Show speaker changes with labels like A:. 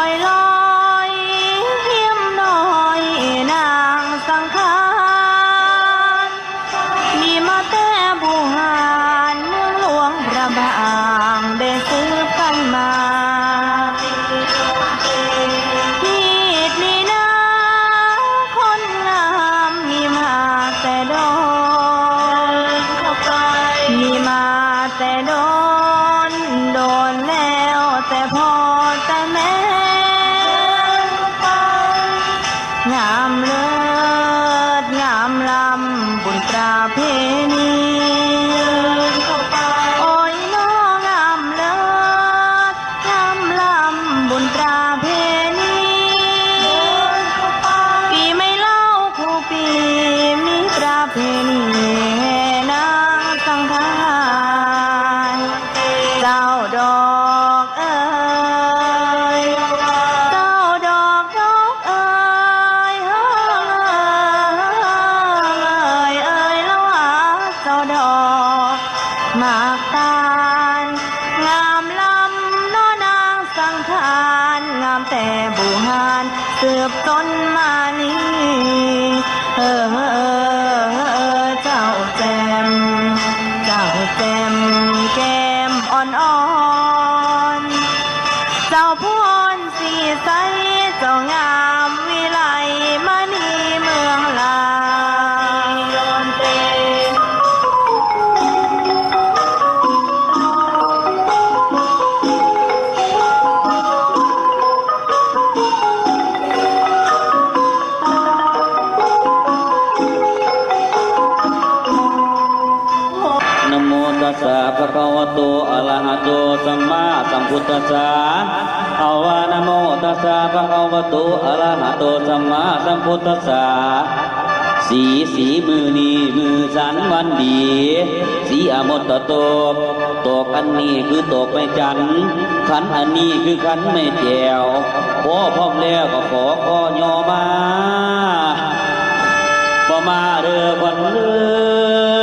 A: อยลอยเทียมน้อยนางสังขารมีมาแต่บูหารเมืองหลวงพระบางได้สืบกันมาที่นี่นะคนงามมีมาแต่โดนมีมาแต่โดนแล้วแต่พอแต่แม่งามเลิศงามลำบุญตราเพณีโอ้ยน้องามเลิศงามลำบุญตราเพณีปีไม่เล่าคู่ปีมีตราเพณีนางสังขารเจ้าดอกเอ๋ยเจ้าดอกเอ๋ยเอ๋ยละว่าเจ้าดอกมากตานงามลำน้อนางสังขารงามแต่บูหารสืบต้นมานี้เจ้าแจ่มแก้มอ่อนๆเจ้าพรสีใสเจ้างามวิไลมณีเมืองลาวโยนเต
B: นะโมตัสสะภะคะวะโตอะระหะโตสัมมาสัมพุทธัสสะเอาวะนะโมตัสสะภะคะวะโตอะระหะโตสัมมาสัมพุทธัสสะสีมือนี้มือสันวันดีสีอมตะโตตกอันนี้คือตกไม่จันขันอันนี้คือขันไม่แจวพอพร้อมแล้วก็ขอย่อมาบ่มาเด้อคนเด้อ